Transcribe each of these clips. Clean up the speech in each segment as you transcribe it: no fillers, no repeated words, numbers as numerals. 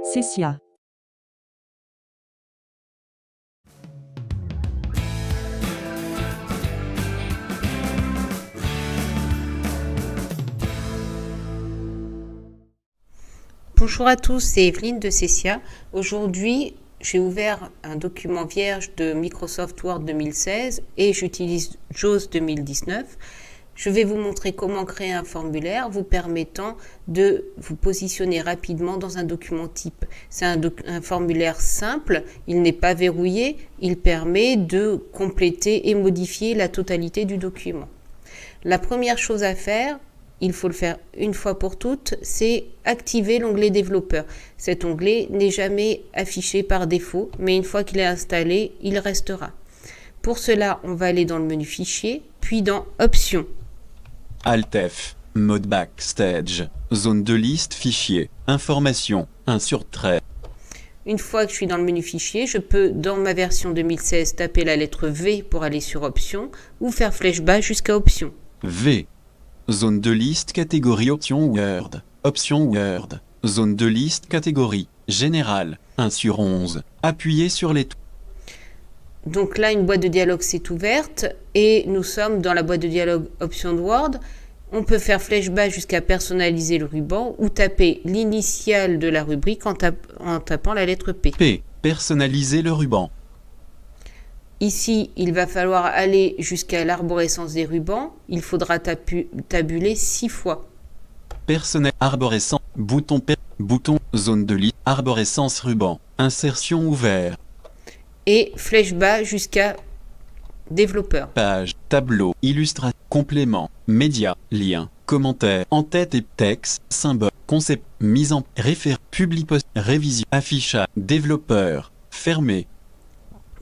Cécia. Bonjour à tous, c'est Evelyne de Cécia. Aujourd'hui, j'ai ouvert un document vierge de Microsoft Word 2016 et j'utilise JAWS 2019. Je vais vous montrer comment créer un formulaire vous permettant de vous positionner rapidement dans un document type. C'est un formulaire simple, il n'est pas verrouillé, il permet de compléter et modifier la totalité du document. La première chose à faire, il faut le faire une fois pour toutes, c'est activer l'onglet développeur. Cet onglet n'est jamais affiché par défaut, mais une fois qu'il est installé, il restera. Pour cela, on va aller dans le menu Fichier, puis dans Options. Alt F, mode backstage, zone de liste fichier, information, 1 sur trait. Une fois que je suis dans le menu Fichier, je peux, dans ma version 2016, taper la lettre V pour aller sur Options ou faire flèche bas jusqu'à Options. V. Zone de liste catégorie option Word. Option Word. Zone de liste catégorie générale, 1 sur 11. Appuyez sur les Donc là, une boîte de dialogue s'est ouverte et nous sommes dans la boîte de dialogue Options de Word. On peut faire flèche bas jusqu'à personnaliser le ruban ou taper l'initiale de la rubrique en tapant la lettre P. P. Personnaliser le ruban. Ici, il va falloir aller jusqu'à l'arborescence des rubans. Il faudra tabuler 6 fois. Personnel arborescence. Bouton zone de liste. Arborescence ruban. Insertion ouvert. Et flèche bas jusqu'à développeur. Page, tableau, illustration, complément, média, lien, commentaire, en-tête et texte, symbole, concept, mise en référence, publi-post, révision, affichage, développeur, fermé.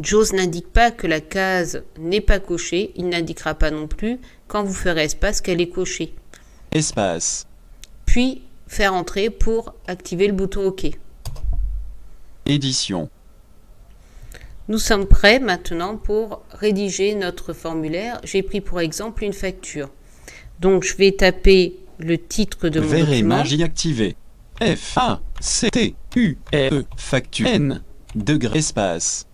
JAWS n'indique pas que la case n'est pas cochée, il n'indiquera pas non plus quand vous ferez espace qu'elle est cochée. Espace. Puis faire entrer pour activer le bouton OK. Édition. Nous sommes prêts maintenant pour rédiger notre formulaire. J'ai pris pour exemple une facture. Donc je vais taper le titre de mon Vert et document. magie activé. F A C T U R E facture N degré espace.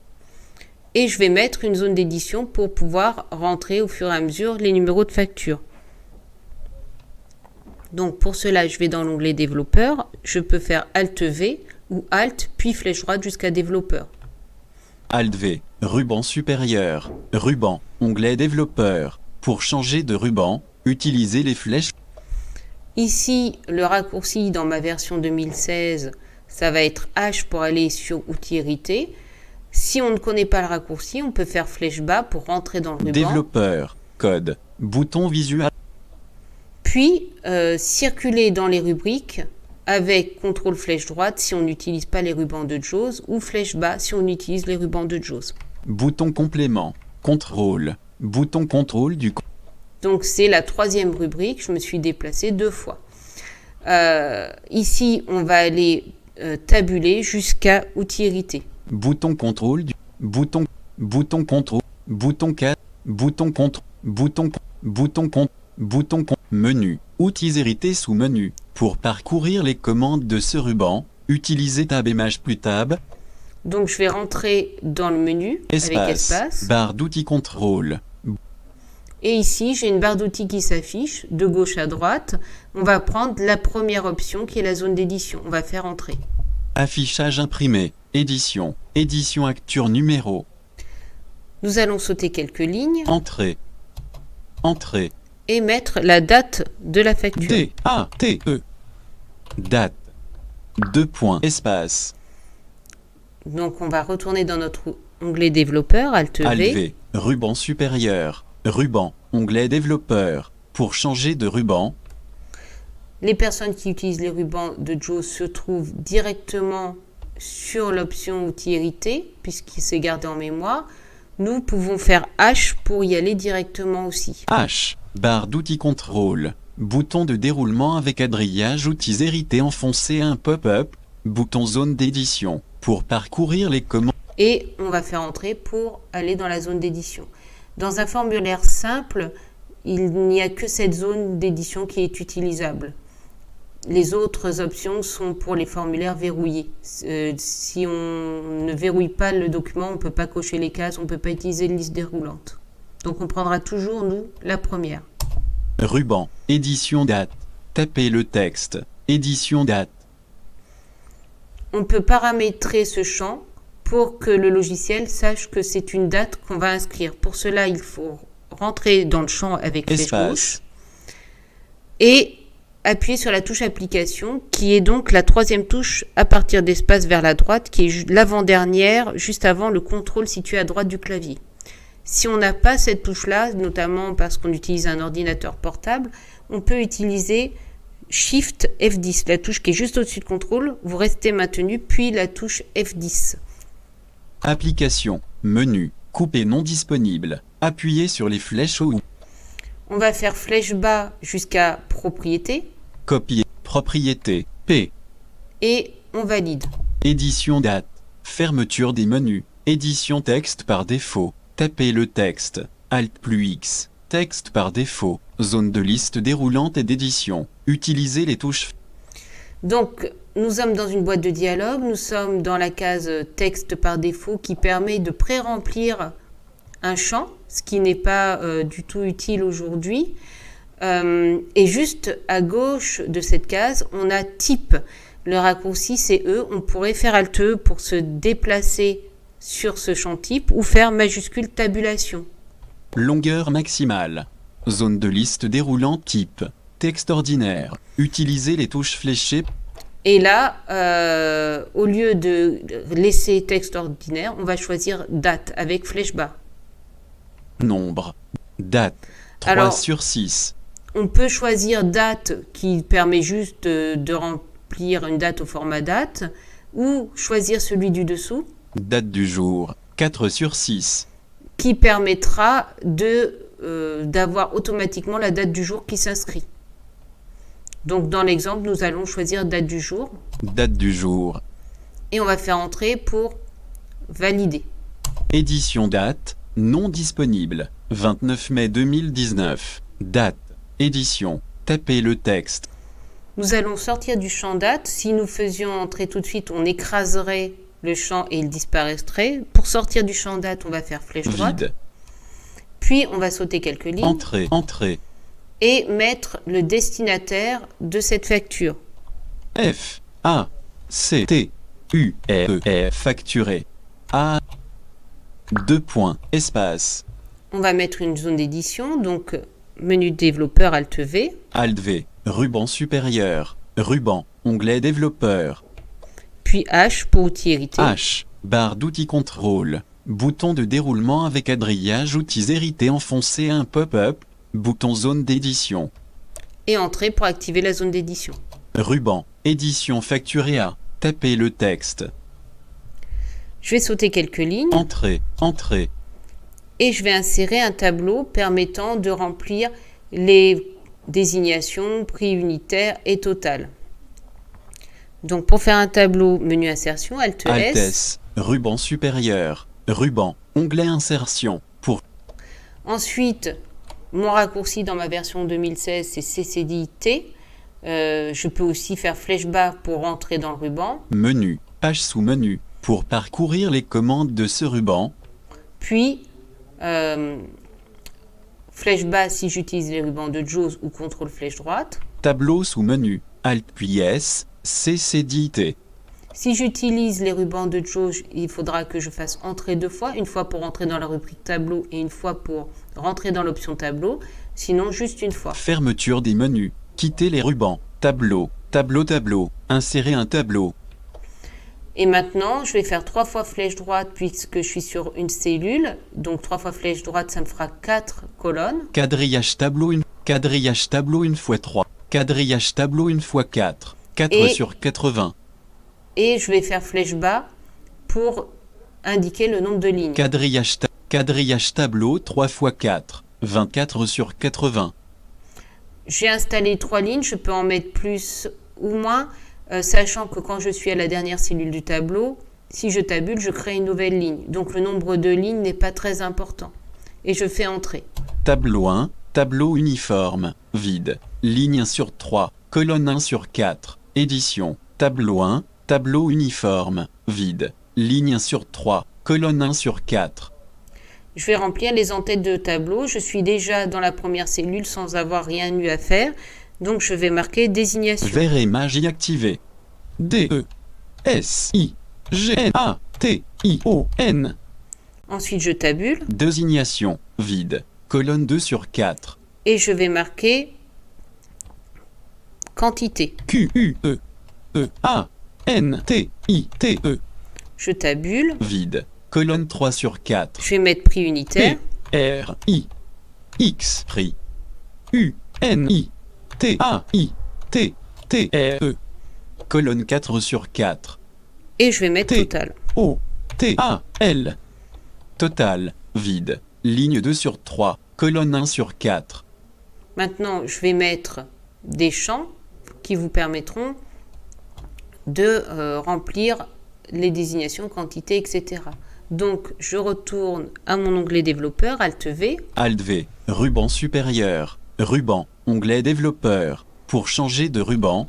Et je vais mettre une zone d'édition pour pouvoir rentrer au fur et à mesure les numéros de facture. Donc pour cela, je vais dans l'onglet développeur. Je peux faire Alt V ou Alt puis flèche droite jusqu'à développeur. Alt V, ruban supérieur, ruban, onglet développeur. Pour changer de ruban, utilisez les flèches. Ici, le raccourci dans ma version 2016, ça va être H pour aller sur outils hérités. Si on ne connaît pas le raccourci, on peut faire flèche bas pour rentrer dans le ruban. Développeur, code, bouton visuel. Puis, circuler dans les rubriques avec CTRL flèche droite si on n'utilise pas les rubans de JAWS ou flèche bas si on utilise les rubans de JAWS. Bouton complément, contrôle, bouton contrôle du. Donc c'est la troisième rubrique, je me suis déplacée 2 fois. Ici, on va aller tabuler jusqu'à outils hérités. Bouton contrôle du. Bouton contrôle, bouton 4, bouton contre, bouton menu, outils hérités sous menu. Pour parcourir les commandes de ce ruban, utilisez Tab et Maj plus Tab. Donc je vais rentrer dans le menu avec espace. Barre d'outils contrôle. Et ici, j'ai une barre d'outils qui s'affiche de gauche à droite. On va prendre la première option qui est la zone d'édition. On va faire entrer. Affichage imprimé, édition, édition acture numéro. Nous allons sauter quelques lignes. Entrée. Entrée. Et mettre la date de la facture. D-A-T-E. Date. 2 points. Espace. Donc on va retourner dans notre onglet développeur, Alt V. V. Ruban supérieur. Ruban. Onglet développeur. Pour changer de ruban. Les personnes qui utilisent les rubans de JAWS se trouvent directement sur l'option outils hérités, puisqu'il s'est gardé en mémoire. Nous pouvons faire H pour y aller directement aussi. H. Barre d'outils contrôle. Bouton de déroulement avec adrillage outils hérités enfoncé un pop-up. Bouton zone d'édition. Pour parcourir les commandes. Et on va faire entrer pour aller dans la zone d'édition. Dans un formulaire simple, il n'y a que cette zone d'édition qui est utilisable. Les autres options sont pour les formulaires verrouillés. Si on ne verrouille pas le document, on ne peut pas cocher les cases, on ne peut pas utiliser une liste déroulante. Donc on prendra toujours, nous, la première. Ruban. Édition date. Tapez le texte. Édition date. On peut paramétrer ce champ pour que le logiciel sache que c'est une date qu'on va inscrire. Pour cela, il faut rentrer dans le champ avec flèche gauche et appuyer sur la touche application, qui est donc la troisième touche à partir d'espace vers la droite, qui est l'avant-dernière, juste avant le contrôle situé à droite du clavier. Si on n'a pas cette touche-là, notamment parce qu'on utilise un ordinateur portable, on peut utiliser Shift F10, la touche qui est juste au-dessus de contrôle, vous restez maintenu, puis la touche F10. Application. Menu. Couper non disponible. Appuyez sur les flèches haut. On va faire flèche bas jusqu'à propriété. Copier. Propriété. P. Et on valide. Édition date. Fermeture des menus. Édition texte par défaut. Tapez le texte. Alt plus X. Texte par défaut. Zone de liste déroulante et d'édition. Utilisez les touches. Donc, nous sommes dans une boîte de dialogue. Nous sommes dans la case texte par défaut qui permet de pré-remplir un champ, ce qui n'est pas du tout utile aujourd'hui. Et juste à gauche de cette case, on a type. Le raccourci, c'est E. On pourrait faire Alt E pour se déplacer sur ce champ type ou faire majuscule tabulation. Longueur maximale. Zone de liste déroulante type. Texte ordinaire. Utilisez les touches fléchées. Et là, au lieu de laisser texte ordinaire, on va choisir date avec flèche bas. Nombre. Date. 3 Alors, sur 6. On peut choisir date qui permet juste de remplir une date au format date ou choisir celui du dessous Date du jour. 4 sur 6. qui permettra d'avoir automatiquement la date du jour qui s'inscrit. Donc dans l'exemple, nous allons choisir date du jour Date du jour. et on va faire entrer pour valider. Édition date. Non disponible. 29 mai 2019. Date. Édition. Tapez le texte. Nous allons sortir du champ date. Si nous faisions entrer tout de suite, on écraserait le champ et il disparaîtrait. Pour sortir du champ date, on va faire flèche droite. Vide. Puis on va sauter quelques lignes Entrée. Entrée. et mettre le destinataire de cette facture. F. A. C. T. U. R. E. Facturé. A. 2 points. Espace. On va mettre une zone d'édition, donc menu développeur Alt V, Alt V. Ruban supérieur. Ruban. Onglet développeur. puis H pour outils hérités. H. Barre d'outils contrôle. Bouton de déroulement avec adrillage outils hérités enfoncé un pop-up. Bouton zone d'édition. Et entrée pour activer la zone d'édition. Ruban. Édition facturée A. Tapez le texte. Je vais sauter quelques lignes Entrée. Entrée. et je vais insérer un tableau permettant de remplir les désignations, prix unitaire et total. Donc pour faire un tableau, menu insertion, Alt Alt S. S. Ruban supérieur. Ruban. Onglet insertion. Pour Ensuite, mon raccourci dans ma version 2016, c'est CCDIT. Je peux aussi faire flèche bas pour rentrer dans le ruban. menu. Page sous menu. Pour parcourir les commandes de ce ruban. Puis, flèche bas si j'utilise les rubans de JAWS ou contrôle flèche droite. Tableau sous menu. Alt puis S. CCDIT. Si j'utilise les rubans de JAWS, il faudra que je fasse entrer 2 fois. Une fois pour rentrer dans la rubrique tableau et une fois pour rentrer dans l'option tableau. Sinon, juste une fois. Fermeture des menus. Quitter les rubans. Tableau. Tableau tableau. Insérer un tableau. Et maintenant, je vais faire 3 fois flèche droite puisque je suis sur une cellule. Donc 3 fois flèche droite, ça me fera 4 colonnes. Quadrillage tableau une fois 3. Quadrillage tableau une fois 4. 4 Et- sur 80. Et je vais faire flèche bas pour indiquer le nombre de lignes. Quadrillage tableau 3 fois 4. 24 sur 80. J'ai installé 3 lignes, je peux en mettre plus ou moins, sachant que quand je suis à la dernière cellule du tableau, si je tabule, je crée une nouvelle ligne. Donc le nombre de lignes n'est pas très important. Et je fais entrer. Tableau 1. Tableau uniforme. Vide. Ligne 1 sur 3. colonne 1 sur 4, édition, tableau 1, tableau uniforme, vide, ligne 1 sur 3, colonne 1 sur 4. Je vais remplir les en-têtes de tableau. Je suis déjà dans la première cellule sans avoir rien eu à faire. Donc je vais marquer désignation. Vert et magie activé. D-E-S-I-G-N-A-T-I-O-N. Ensuite je tabule Désignation, vide, colonne 2 sur 4. et je vais marquer quantité. Q-U-E-E-A-N-T-I-T-E. Je tabule. Vide, colonne 3 sur 4. Je vais mettre prix unitaire. P-R-I-X. Prix. U-N-I-T-A-I-T-T-R-E. Colonne 4 sur 4. Et je vais mettre T. total. O-T-A-L. Total, vide, ligne 2 sur 3, colonne 1 sur 4. Maintenant, je vais mettre des champs qui vous permettront de remplir les désignations, quantité, etc. Donc, je retourne à mon onglet développeur, Alt V. Alt V, ruban supérieur, ruban, onglet développeur. Pour changer de ruban,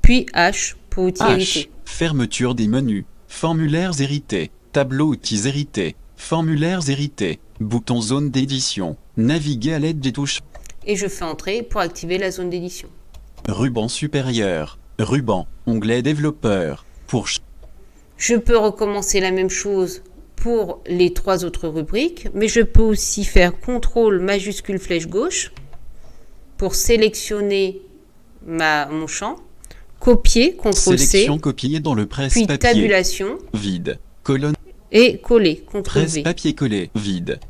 Puis H pour outils H, hérités. fermeture des menus, formulaires hérités, tableau outils hérités, formulaires hérités, bouton zone d'édition, naviguer à l'aide des touches. Et je fais entrer pour activer la zone d'édition. Ruban supérieur, ruban, onglet développeur. Pour Je peux recommencer la même chose pour les 3 autres rubriques, mais je peux aussi faire CTRL majuscule flèche gauche pour sélectionner mon champ, copier, CTRL C, sélection copier dans le puis presse-papier. tabulation Vide, colonne. et coller, CTRL Presse V. papier collé, vide.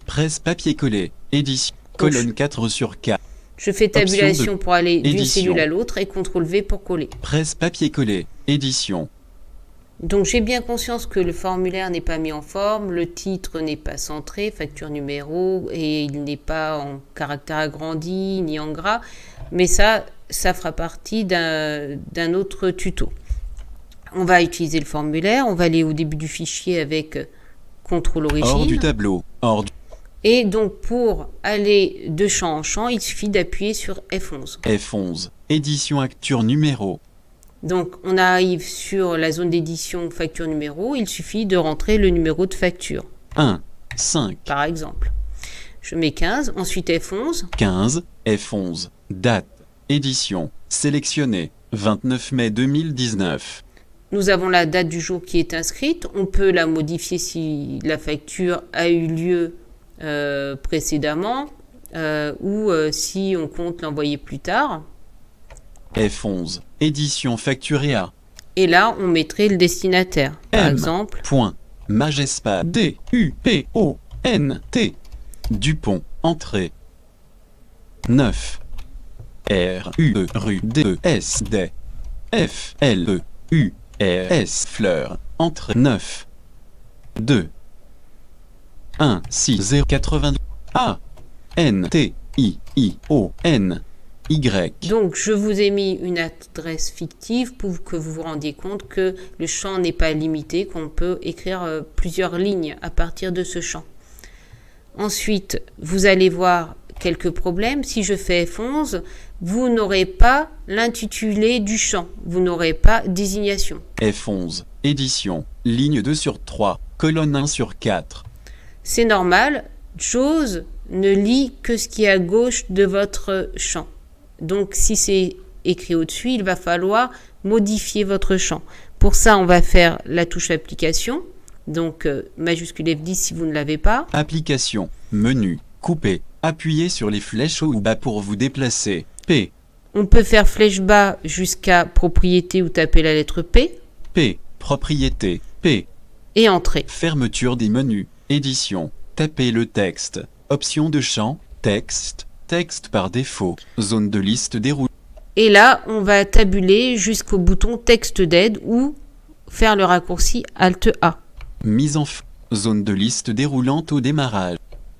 Presse papier collé, édition, colonne 4 sur 4. Je fais tabulation pour aller d'une édition. cellule à l'autre et CTRL V pour coller. Presse papier collé, édition. Donc j'ai bien conscience que le formulaire n'est pas mis en forme, le titre n'est pas centré, facture numéro, et il n'est pas en caractère agrandi ni en gras, mais ça fera partie d'un autre tuto. On va utiliser le formulaire, on va aller au début du fichier avec CTRL origine. Hors du tableau, hors du Et donc pour aller de champ en champ, il suffit d'appuyer sur F11. F11, édition acture numéro. Donc on arrive sur la zone d'édition facture numéro, il suffit de rentrer le numéro de facture, 1, 5, par exemple. Je mets 15, ensuite F11, 15, F11, date, édition, sélectionné, 29 mai 2019. nous avons la date du jour qui est inscrite, on peut la modifier si la facture a eu lieu précédemment ou si on compte l'envoyer plus tard. F11, édition facturée à Et là, on mettrait le destinataire. Par M. exemple, point, Majespa, D-U-P-O-N-T, Dupont, entrée, 9, R-U-E, rue, D-E-S-D, F-L-E-U-R-S, fleur, entrée, 9, 2, 1, 6, 0, 82, A-N-T-I-I-O-N, Y. donc je vous ai mis une adresse fictive pour que vous vous rendiez compte que le champ n'est pas limité, qu'on peut écrire plusieurs lignes à partir de ce champ. Ensuite, vous allez voir quelques problèmes. Si je fais F11, vous n'aurez pas l'intitulé du champ, vous n'aurez pas désignation. F11, édition, ligne 2 sur 3, colonne 1 sur 4. C'est normal, JAWS ne lit que ce qui est à gauche de votre champ. Donc si c'est écrit au-dessus, il va falloir modifier votre champ. Pour ça, on va faire la touche application, donc majuscule F10 si vous ne l'avez pas. Application, menu, couper, appuyez sur les flèches haut ou bas pour vous déplacer. P, On peut faire flèche bas jusqu'à propriété ou taper la lettre P P, propriété, P, et entrée. fermeture des menus, édition, tapez le texte, option de champ, texte, texte par défaut, zone de liste déroulée. Et là, on va tabuler jusqu'au bouton texte d'aide ou faire le raccourci Alt A. Mise en zone de liste déroulante au démarrage.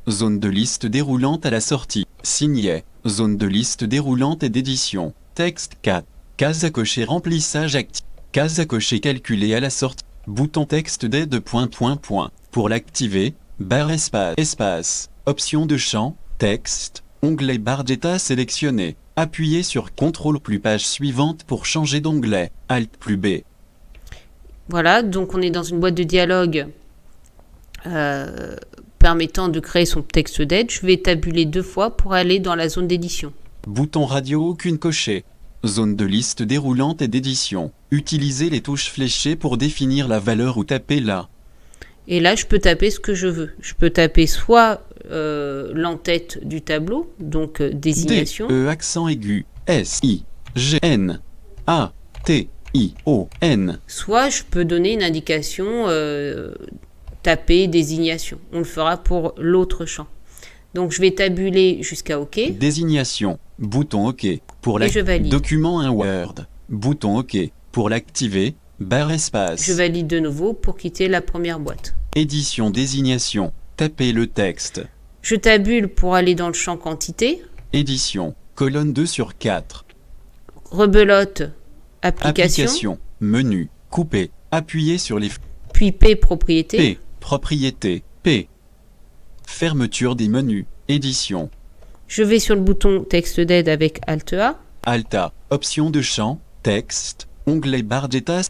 Zone de liste déroulante à la sortie. Signet. Zone de liste déroulante et d'édition. Texte 4. Case à cocher remplissage actif. Case à cocher calculée à la sortie. Bouton texte d'aide point. Pour l'activer, barre espace. Option de champ. Texte. Onglet barre d'état sélectionné. Appuyez sur CTRL plus page suivante pour changer d'onglet. Alt plus B. Voilà, donc on est dans une boîte de dialogue permettant de créer son texte d'aide. Je vais tabuler 2 fois pour aller dans la zone d'édition. Bouton radio aucune cochée. Zone de liste déroulante et d'édition. Utilisez les touches fléchées pour définir la valeur ou taper là. Et là, je peux taper ce que je veux. Je peux taper soit l'entête du tableau, donc désignation. D, E accent aigu. S, I, G, N, A, T, I, O, N. Soit je peux donner une indication taper désignation. On le fera pour l'autre champ. Donc je vais tabuler jusqu'à OK. Désignation. Bouton OK. Pour Et je valide. Document un Word. Bouton OK. Pour l'activer, barre espace. Je valide de nouveau pour quitter la première boîte. Édition désignation. Tapez le texte. Je tabule pour aller dans le champ quantité. Édition. Colonne 2 sur 4. Rebelote application. Application. Menu. Couper. Appuyez sur les Puis P propriété. P. Propriété. P. Fermeture des menus. Édition. Je vais sur le bouton texte d'aide avec Alt A. Alta. Option de champ. Texte. Onglet barre d'état.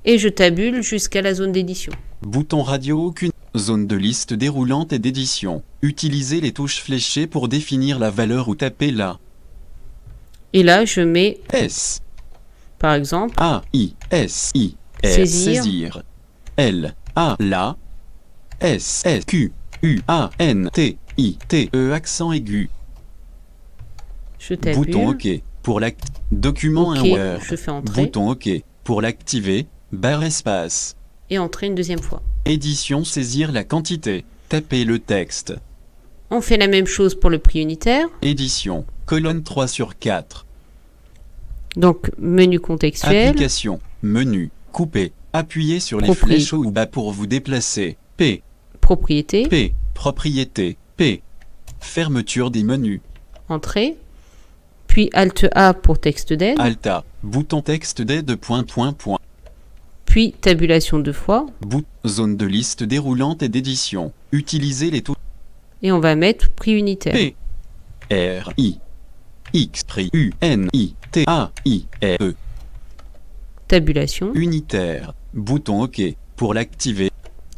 Et je tabule jusqu'à la zone d'édition. Bouton radio aucune. Zone de liste déroulante et d'édition. Utilisez les touches fléchées pour définir la valeur ou taper là. Et là, je mets, S. par exemple, A. I. S. I. S. Saisir. Saisir. L. A. La. S. S. Q. U. A. N. T. I. T. E accent aigu. je tabule. Bouton OK. Pour document OK, un Word. je fais entrer. Bouton OK. Pour l'activer, barre espace. Et entrer une deuxième fois. Édition saisir la quantité. Tapez le texte. On fait la même chose pour le prix unitaire. Édition. Colonne 3 sur 4. Donc, menu contextuel. Application. Menu. Couper. Appuyez sur les Propri- flèches haut ou bas pour vous déplacer. P. Propriété. P. Propriété. P. Fermeture des menus. Entrée. Puis Alt A pour texte d'aide. Alta. Bouton texte d'aide. Point. Puis tabulation 2 fois. Zone de liste déroulante et d'édition. Utilisez les touches Et on va mettre prix unitaire. P. R. I. X. Prix. U. N. I. T. A. I. E. Tabulation. Unitaire. Bouton OK. Pour l'activer.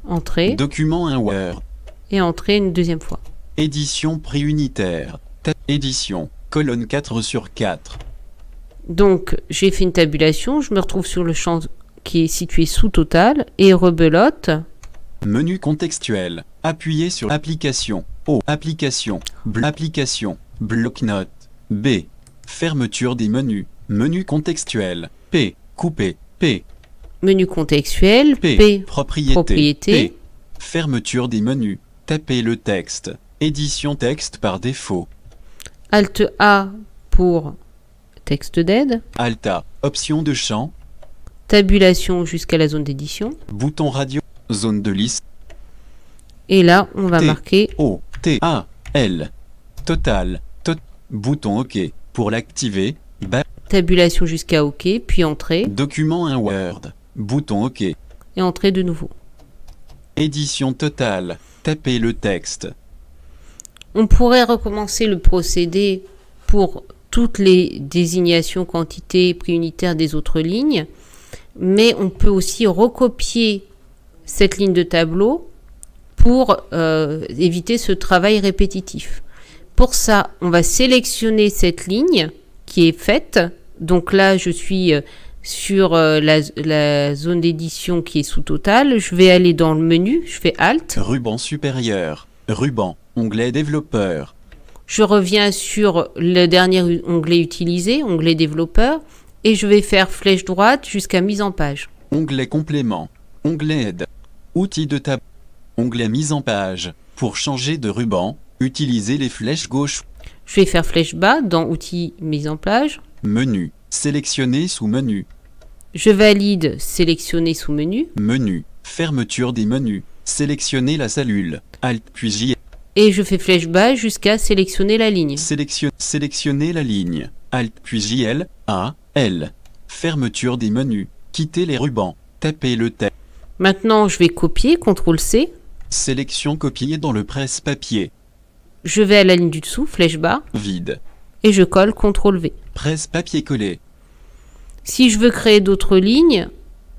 Entrée. Document un Word. Et entrer une deuxième fois. Édition prix unitaire. Édition. Colonne 4 sur 4. Donc, j'ai fait une tabulation. Je me retrouve sur le champ qui est situé sous total. Et rebelote. Menu contextuel. Appuyez sur Application. O. Application. Application. Bloc-notes. B. Fermeture des menus. Menu contextuel. P. Couper. P. Menu contextuel. P. P. Propriété. Propriété. P. Fermeture des menus. Tapez le texte. Édition texte par défaut. Alt A pour texte d'aide. Alta. Option de champ. Tabulation jusqu'à la zone d'édition. Bouton radio. Zone de liste. Et là, on va T. marquer O. T. A. L. Total. Bouton OK. Pour l'activer. tabulation jusqu'à OK, puis entrée. Document un Word. Bouton OK. Et entrer de nouveau. Édition totale. Tapez le texte. On pourrait recommencer le procédé pour toutes les désignations quantité prix unitaire des autres lignes, mais on peut aussi recopier cette ligne de tableau pour éviter ce travail répétitif. Pour ça, on va sélectionner cette ligne qui est faite. Donc là, je suis sur la zone d'édition qui est sous total. Je vais aller dans le menu, je fais Alt. Ruban supérieur. Ruban. Onglet développeur. Je reviens sur le dernier onglet utilisé, onglet développeur, et je vais faire flèche droite jusqu'à mise en page. Onglet complément. Onglet aide. Outils de table. Onglet mise en page. Pour changer de ruban, utilisez les flèches gauche. Je vais faire flèche bas dans outils mise en page. Menu. Sélectionner sous menu. Je valide sélectionner sous menu. Menu. Fermeture des menus. Sélectionnez la cellule. Alt puis J. Et je fais flèche bas jusqu'à sélectionner la ligne. Sélectionnez la ligne. Alt puis JL. A. L. Fermeture des menus. Quittez les rubans. Tapez le texte. Maintenant, je vais copier, CTRL C. Sélection copier dans le presse-papier. Je vais à la ligne du dessous, flèche bas. Vide. et je colle CTRL-V. Presse papier-collé. Si je veux créer d'autres lignes,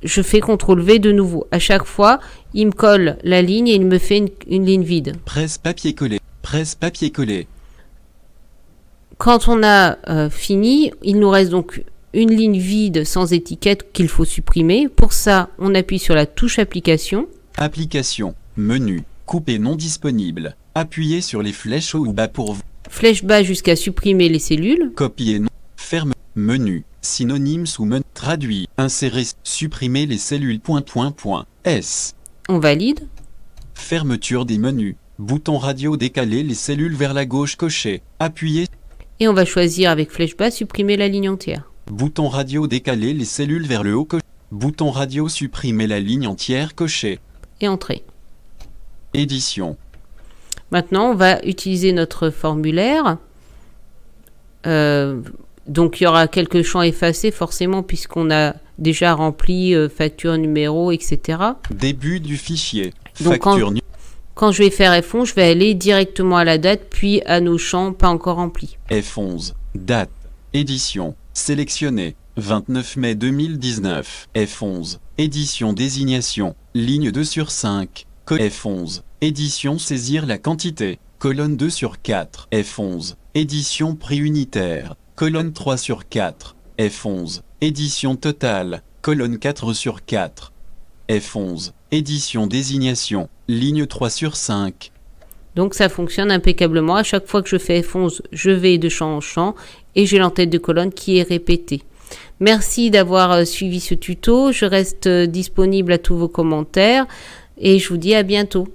je fais CTRL-V de nouveau. À chaque fois, il me colle la ligne et il me fait une ligne vide. Presse papier-collé. Presse papier-collé. Quand on a fini, il nous reste donc une ligne vide sans étiquette qu'il faut supprimer. Pour ça, on appuie sur la touche application. Application. Menu. Couper non disponible. Appuyez sur les flèches haut ou bas pour Flèche bas jusqu'à supprimer les cellules. copier non. Ferme. Menu. Synonyme sous menu. Traduit. Insérer. Supprimer les cellules. S. On valide. Fermeture des menus. Bouton radio décaler les cellules vers la gauche coché. Appuyez. Et on va choisir avec flèche bas supprimer la ligne entière. Bouton radio décaler les cellules vers le haut coché. Bouton radio supprimer la ligne entière coché. Et entrer. Édition. Maintenant, on va utiliser notre formulaire. Donc, il y aura quelques champs effacés forcément puisqu'on a déjà rempli facture, numéro, etc. Début du fichier. Donc, Facture quand je vais faire F11, je vais aller directement à la date puis à nos champs pas encore remplis. F11. Date. Édition. Sélectionné. 29 mai 2019. F11. Édition désignation. Ligne 2 sur 5. F11. Édition saisir la quantité. Colonne 2 sur 4. F11. Édition prix unitaire. Colonne 3 sur 4. F11. Édition totale. Colonne 4 sur 4. F11. Édition désignation. Ligne 3 sur 5. Donc ça fonctionne impeccablement. À chaque fois que je fais F11, je vais de champ en champ et j'ai l'entête de colonne qui est répétée. Merci d'avoir suivi ce tuto. Je reste disponible à tous vos commentaires et je vous dis à bientôt.